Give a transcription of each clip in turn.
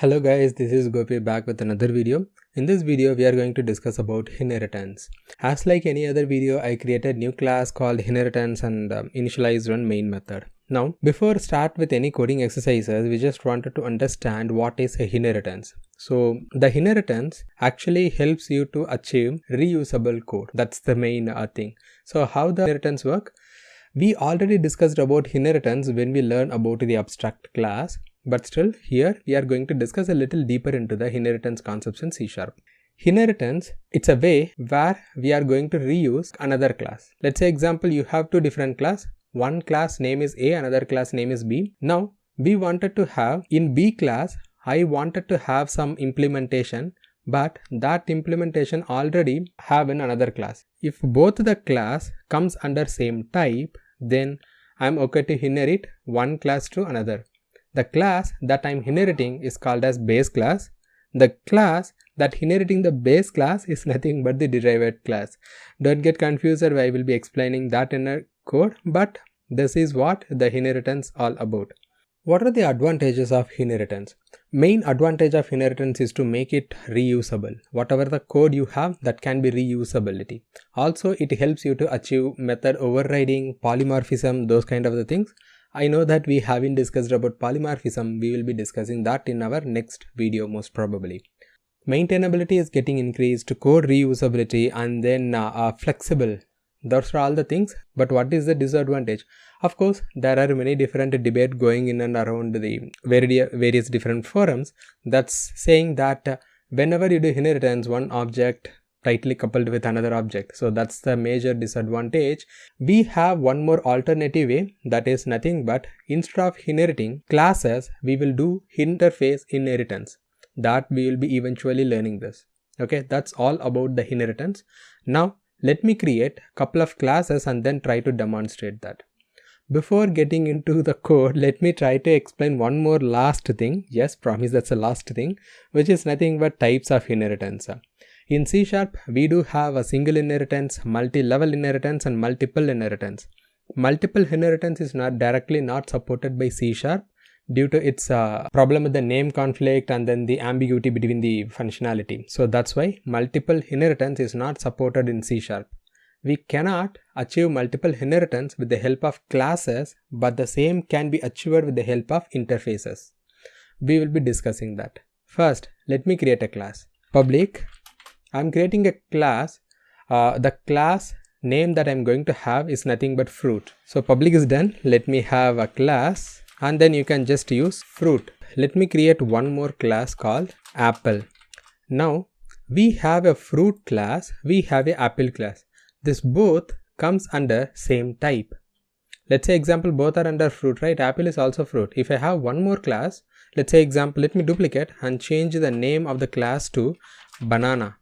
Hello guys, this is Gopi back with another video. In this video, we are going to discuss about inheritance. As like any other video, I created new class called inheritance and initialized one main method. Now, before start with any coding exercises, we just wanted to understand what is a inheritance. So, the inheritance actually helps you to achieve reusable code. That's the main thing. So, how the inheritance work? We already discussed about inheritance when we learn about the abstract class. But still, here we are going to discuss a little deeper into the inheritance concepts in C#. Inheritance, it's a way where we are going to reuse another class. Let's say example, you have two different class. One class name is A, another class name is B. Now, we wanted to have, in B class, I wanted to have some implementation, but that implementation already have in another class. If both the class comes under same type, then I'm okay to inherit one class to another. The class that I'm inheriting is called as base class. The class that inheriting the base class is nothing but the derived class. Don't get confused, I will be explaining that in a code, but this is what the inheritance all about. What are the advantages of inheritance? Main advantage of inheritance is to make it reusable. Whatever the code you have, that can be reusability. Also, it helps you to achieve method overriding, polymorphism, those kind of the things. I know that we haven't discussed about polymorphism. We will be discussing that in our next video most probably. Maintainability is getting increased, code reusability, and then flexible. Those are all the things. But what is the disadvantage? Of course, there are many different debates going in and around the various different forums that's saying that whenever you do inheritance, one object tightly coupled with another object. So that's the major disadvantage. We have one more alternative way, that is nothing but instead of inheriting classes, we will do interface inheritance. That we will be eventually learning this. Okay, that's all about the inheritance. Now, let me create a couple of classes and then try to demonstrate that. Before getting into the code, let me try to explain one more last thing. Yes, promise that's the last thing, which is nothing but types of inheritance. In C#, we do have a single inheritance, multi-level inheritance, and multiple inheritance. Multiple inheritance is directly not supported by C# due to its problem with the name conflict and then the ambiguity between the functionality. So that's why multiple inheritance is not supported in C#. We cannot achieve multiple inheritance with the help of classes, but the same can be achieved with the help of interfaces. We will be discussing that. First, let me create a class. Public. I'm creating a class. The class name that I'm going to have is nothing but fruit. So public is done. Let me have a class and then you can just use fruit. Let me create one more class called apple. Now we have a fruit class, we have a apple class. This both comes under same type. Let's say example, both are under fruit, right? Apple is also fruit. If I have one more class, let's say example, let me duplicate and change the name of the class to banana.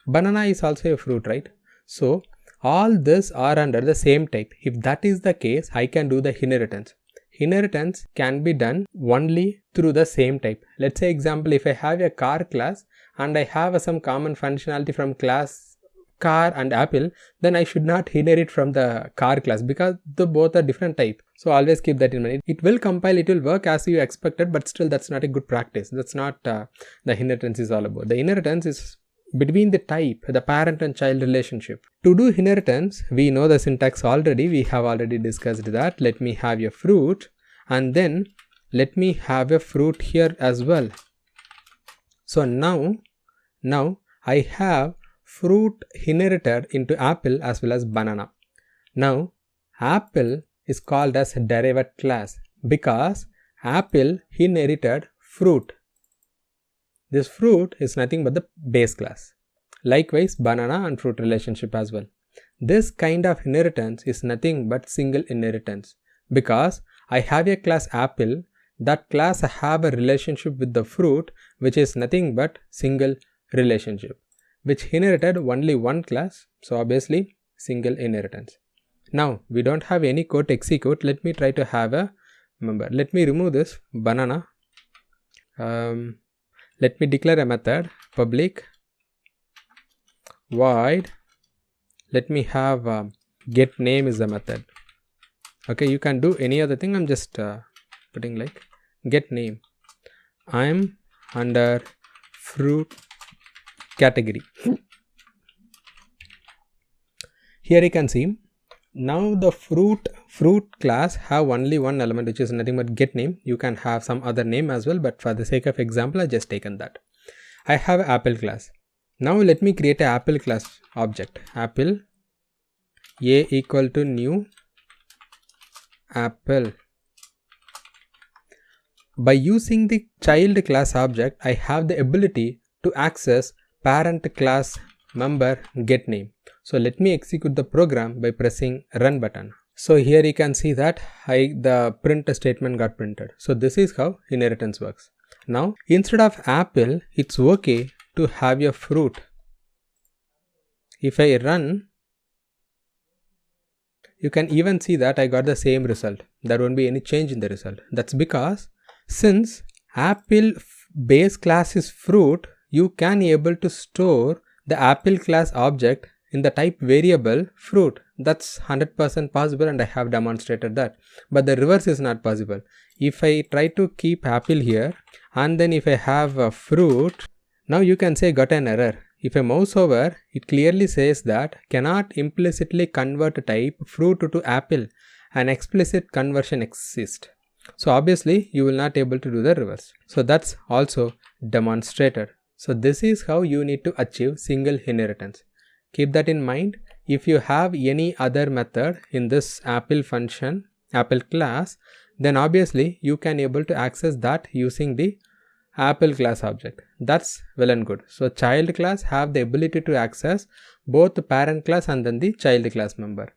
Banana is also a fruit, right? So all this are under the same type. If that is the case, I can do the inheritance. Inheritance can be done only through the same type. Let's say example, if I have a car class and I have some common functionality from class car and apple, then I should not inherit from the car class because the both are different type. So always keep that in mind. It will compile, it will work as you expected, but still that's not a good practice. That's not the inheritance is all about. The inheritance is between the type, the parent and child relationship. To do inheritance, we know the syntax already. We have already discussed that. Let me have a fruit and then let me have a fruit here as well. So now I have fruit inherited into apple as well as banana. Now apple is called as a derived class because apple inherited fruit. This fruit is nothing but the base class. Likewise, banana and fruit relationship as well. This kind of inheritance is nothing but single inheritance because I have a class apple. That class have a relationship with the fruit which is nothing but single relationship which inherited only one class. So obviously single inheritance. Now we don't have any code to execute. Let me try to have a member. Let me remove this banana. Let me declare a method public void. Let me have get name is the method. Okay, you can do any other thing. I'm just putting like get name. I'm under fruit category. Here you can see, now the fruit class have only one element, which is nothing but get name. You can have some other name as well, but for the sake of example, I just taken that. I have apple class. Now let me create an apple class object. Apple a equal to new apple. By using the child class object, I have the ability to access parent class member get name. So let me execute the program by pressing run button. So here you can see that the print statement got printed. So this is how inheritance works. Now instead of apple, it's okay to have a fruit. If I run, you can even see that I got the same result. There won't be any change in the result. That's because since apple base class is fruit, you can able to store the apple class object in the type variable fruit. That's 100% possible, and I have demonstrated that. But the reverse is not possible. If I try to keep apple here and then if I have a fruit, now you can say got an error. If I mouse over, it clearly says that cannot implicitly convert type fruit to apple. An explicit conversion exists. So obviously you will not able to do the reverse. So that's also demonstrated. So this is how you need to achieve single inheritance. Keep that in mind. If you have any other method in this apple function, apple class, then obviously you can able to access that using the apple class object. That's well and good. So child class have the ability to access both the parent class and then the child class member.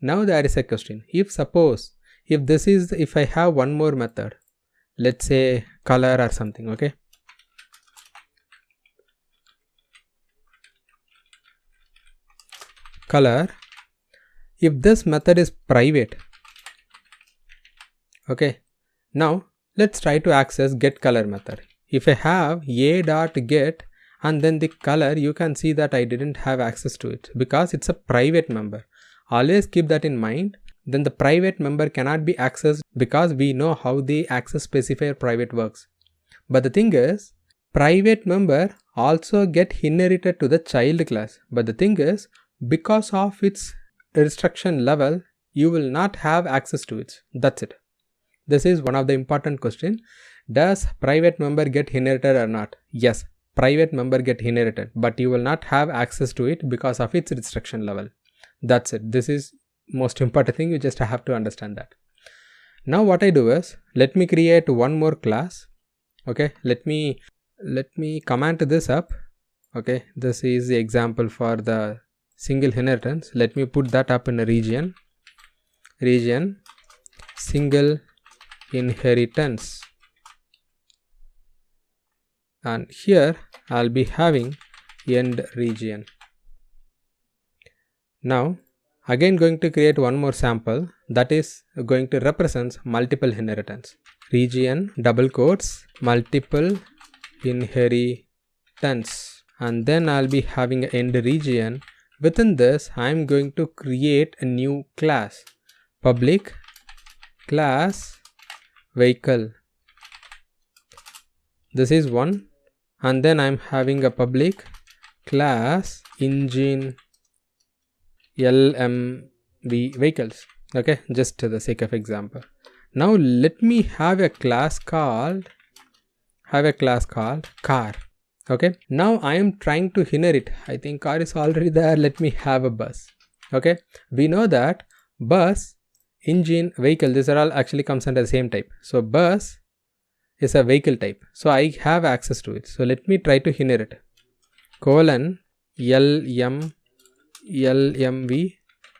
Now there is a question. If I have one more method, let's say color or something, okay? Color, if this method is private, okay, now let's try to access get color method. If I have a.get and then the color, you can see that I didn't have access to it because it's a private member. Always keep that in mind. Then the private member cannot be accessed because we know how the access specifier private works. But the thing is, private member also get inherited to the child class. But the thing is, because of its restriction level, you will not have access to it. That's it. This is one of the important questions. Does private member get inherited or not? Yes, private member get inherited, but you will not have access to it because of its restriction level. That's it. This is most important thing. You just have to understand that. Now what I do is, let me create one more class. Okay, let me comment this up. Okay, this is the example for the single inheritance. Let me put that up in a region single inheritance, and here I'll be having end region. Now again going to create one more sample that is going to represent multiple inheritance. Region double quotes multiple inheritance, and then I'll be having an end region. Within this, I am going to create a new class, public class vehicle. This is one, and then I am having a public class engine LMV vehicles. Okay, just to the sake of example. Now let me have a class called car. Okay, now I am trying to inherit. I think car is already there. Let me have a bus. Okay, we know that bus, engine, vehicle, these are all actually comes under the same type. So bus is a vehicle type. So I have access to it. So let me try to inherit colon LMV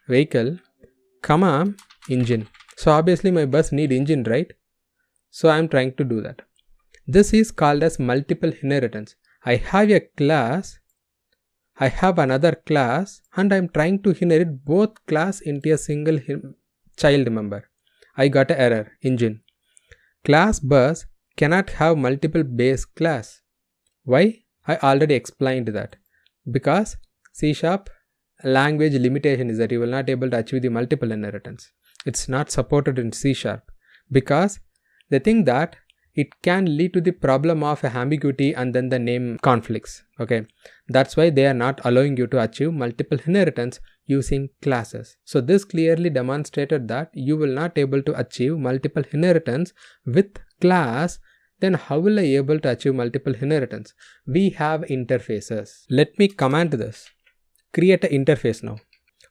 vehicle, comma engine. So obviously my bus need engine, right? So I am trying to do that. This is called as multiple inheritance. I have a class, I have another class, and I am trying to inherit both class into a single child member. I got an error, engine. Class bus cannot have multiple base class. Why? I already explained that. Because C# language limitation is that you will not able to achieve the multiple inheritance. It's not supported in C# because they think that it can lead to the problem of ambiguity and then the name conflicts. Okay, that's why they are not allowing you to achieve multiple inheritance using classes. So this clearly demonstrated that you will not able to achieve multiple inheritance with class. Then how will I able to achieve multiple inheritance? We have interfaces. Let me comment this. Create an interface now.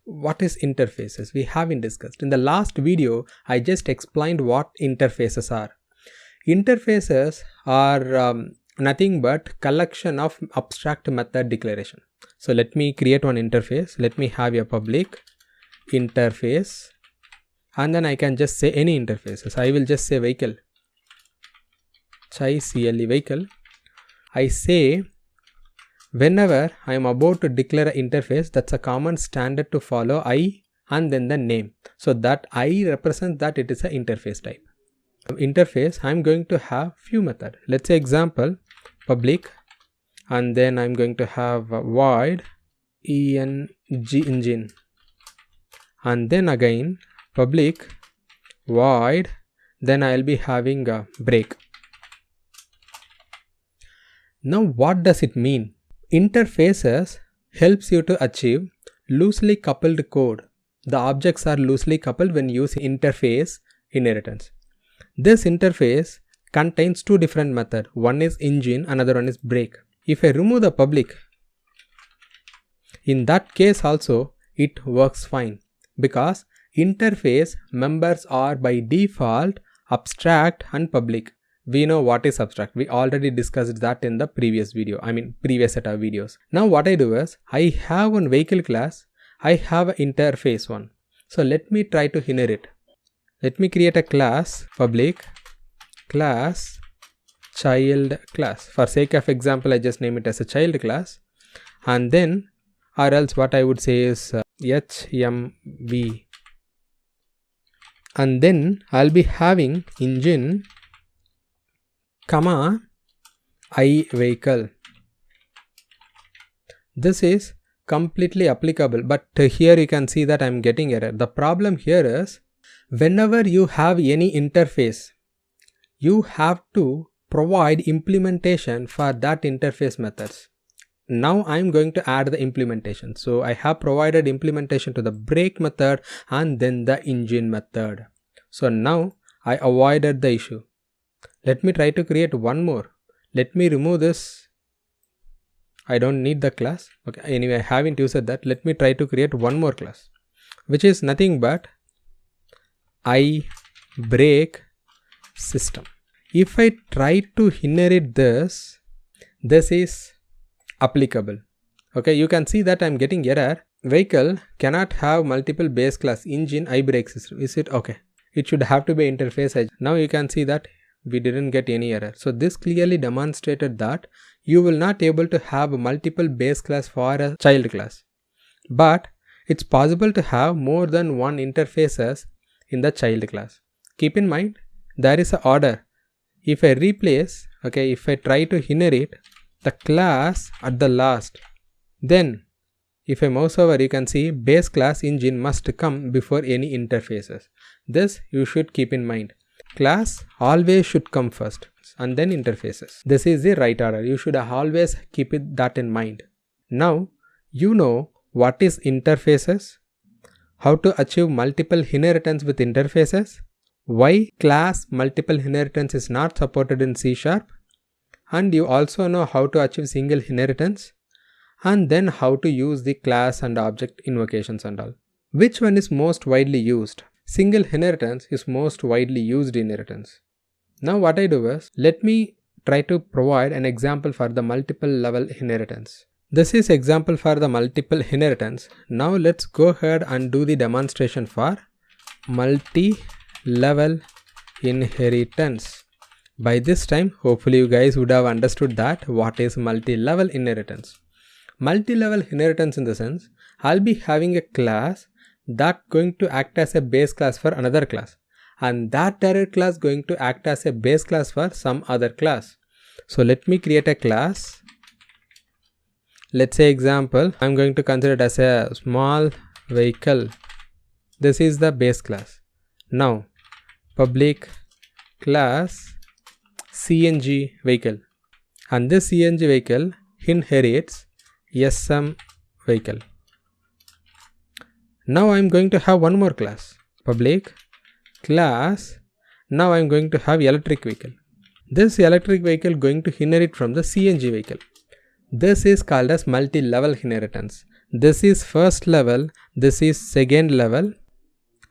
What is interfaces? We haven't discussed. In the last video, I just explained what interfaces are. Interfaces are nothing but collection of abstract method declaration. So let me create one interface. Let me have a public interface, and then I can just say any interfaces. I will just say vehicle, chai CLE vehicle. I say whenever I am about to declare an interface, that's a common standard to follow, I and then the name. So that I represents that it is an interface type. Interface, I am going to have few methods. Let's say example public, and then I'm going to have void engine, and then again public void, then I'll be having a break. Now what does it mean? Interfaces helps you to achieve loosely coupled code. The objects are loosely coupled when you use interface inheritance. This interface contains two different methods. One is engine, another one is break. If I remove the public, in that case also it works fine, because interface members are by default abstract and public. We know what is abstract. We already discussed that in the previous video, previous set of videos. Now what I do is, I have one vehicle class, I have an interface one. So let me try to inherit. Let me create a class, public class child class. For sake of example, I just name it as a child class, and then or else what I would say is HMV, and then I'll be having engine comma I vehicle. This is completely applicable, but here you can see that I'm getting error. The problem here is, whenever you have any interface, you have to provide implementation for that interface methods. Now I'm going to add the implementation. So I have provided implementation to the break method and then the engine method. So now I avoided the issue. Let me try to create one more. Let me remove this. I don't need the class. Okay, anyway, I haven't used that. Let me try to create one more class, which is nothing but I break system. If I try to inherit this, this is applicable. Okay, you can see that I'm getting error. Vehicle cannot have multiple base class. Engine I break system. Is it okay? It should have to be interface. Now you can see that we didn't get any error. So this clearly demonstrated that you will not able to have multiple base class for a child class, but it's possible to have more than one interfaces in the child class. Keep in mind, there is an order. If I replace, okay, if I try to inherit the class at the last, then if I mouse over, you can see base class engine must come before any interfaces. This you should keep in mind. Class always should come first and then interfaces. This is the right order. You should always keep that in mind. Now you know what is interfaces, how to achieve multiple inheritance with interfaces, why class multiple inheritance is not supported in C#, and you also know how to achieve single inheritance, and then how to use the class and object invocations and all. Which one is most widely used? Single inheritance is most widely used inheritance. Now what I do is, let me try to provide an example for the multiple level inheritance. This is example for the multiple inheritance. Now let's go ahead and do the demonstration for multi-level inheritance. By this time, hopefully you guys would have understood that what is multi-level inheritance. Multi-level inheritance in the sense, I'll be having a class that going to act as a base class for another class, and that direct class going to act as a base class for some other class. So let me create a class. Let's say example, I'm going to consider it as a small vehicle. This is the base class. Now public class CNG vehicle, and this CNG vehicle inherits SM vehicle. Now I am going to have one more class, public class. Now I am going to have electric vehicle. This electric vehicle going to inherit from the CNG vehicle. This is called as multi-level inheritance. This is first level, this is second level,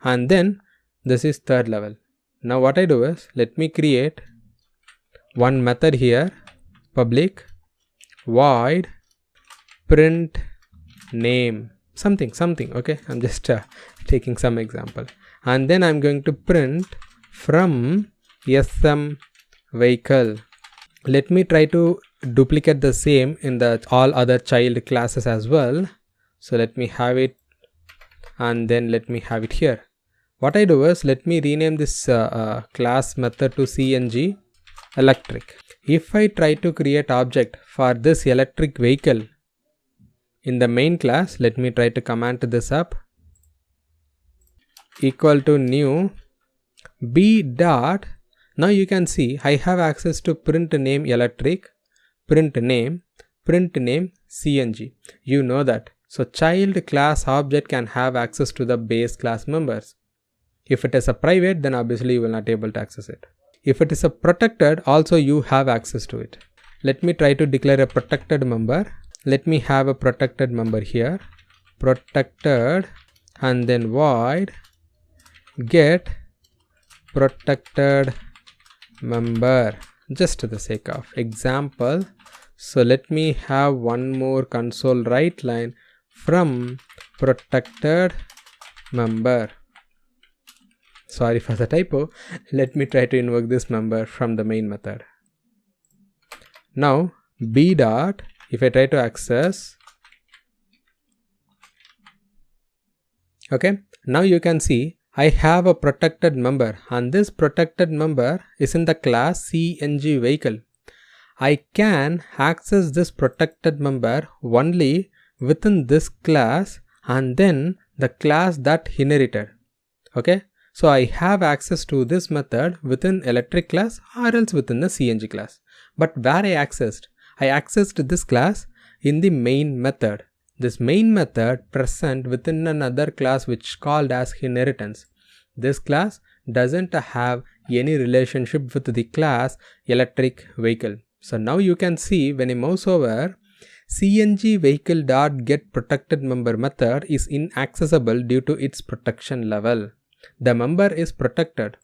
and then this is third level. Now what I do is, let me create one method here, public void print name something, okay, I'm just taking some example, and then I'm going to print from SM vehicle. Let me try to duplicate the same in the all other child classes as well. So let me have it, and then let me have it here. What I do is, let me rename this class method to CNG electric. If I try to create object for this electric vehicle in the main class, let me try to comment this up, equal to new b dot. Now you can see I have access to print name electric, print name CNG. You know that. So child class object can have access to the base class members. If it is a private, then obviously you will not able to access it. If it is a protected, also you have access to it. Let me try to declare a protected member. Let me have a protected member here, protected, and then void get protected member, just to the sake of example. So let me have one more console write line from protected member. Sorry for the typo. Let me try to invoke this member from the main method. Now b dot, if I try to access, okay, now you can see I have a protected member, and this protected member is in the class CNG vehicle. I can access this protected member only within this class and then the class that inherited. Okay, so I have access to this method within electric class or else within the CNG class. But where I accessed this class in the main method. This main method present within another class which called as inheritance. This class doesn't have any relationship with the class electric vehicle. So now you can see when I mouse over, CNG vehicle dot get protected member method is inaccessible due to its protection level. The member is protected,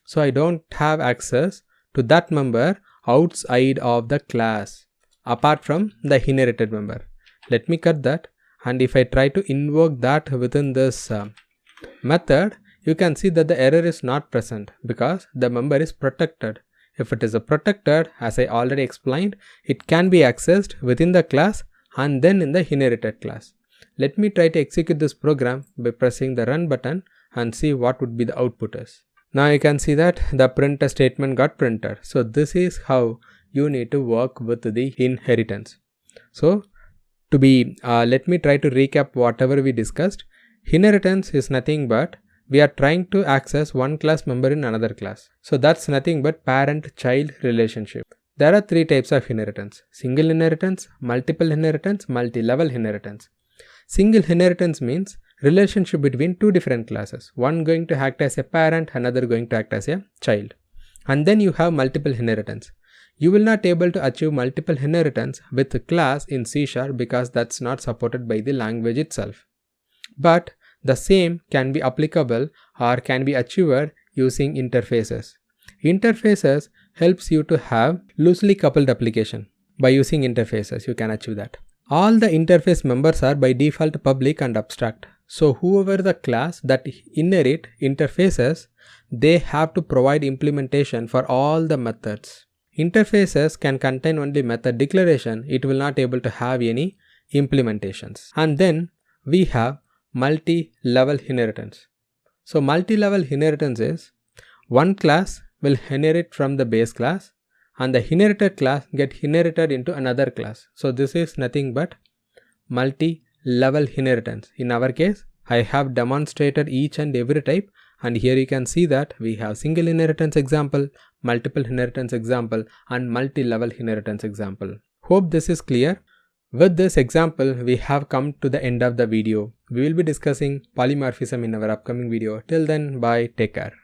so I don't have access to that member outside of the class apart from the inherited member. Let me cut that, and if I try to invoke that within this method, you can see that the error is not present because the member is protected. If it is a protected, as I already explained, it can be accessed within the class and then in the inherited class. Let me try to execute this program by pressing the run button and see what would be the output is. Now you can see that the print statement got printed. So this is how you need to work with the inheritance. So let me try to recap whatever we discussed. Inheritance is nothing but we are trying to access one class member in another class. So that's nothing but parent-child relationship. There are three types of inheritance: single inheritance, multiple inheritance, multi-level inheritance. Single inheritance means relationship between two different classes. One going to act as a parent, another going to act as a child. And then you have multiple inheritance. You will not able to achieve multiple inheritance with a class in C# because that's not supported by the language itself. But the same can be applicable or can be achieved using interfaces. Interfaces helps you to have loosely coupled application. By using interfaces, you can achieve that. All the interface members are by default public and abstract. So whoever the class that inherit interfaces, they have to provide implementation for all the methods. Interfaces can contain only method declaration. It will not able to have any implementations. And then we have multi-level inheritance. So multi-level inheritance is one class will inherit from the base class and the inherited class get inherited into another class. So this is nothing but multi-level inheritance. In our case, I have demonstrated each and every type, And here you can see that we have single inheritance example, multiple inheritance example, and multi-level inheritance example. Hope this is clear. With this example, we have come to the end of the video. We will be discussing polymorphism in our upcoming video. Till then, bye, take care.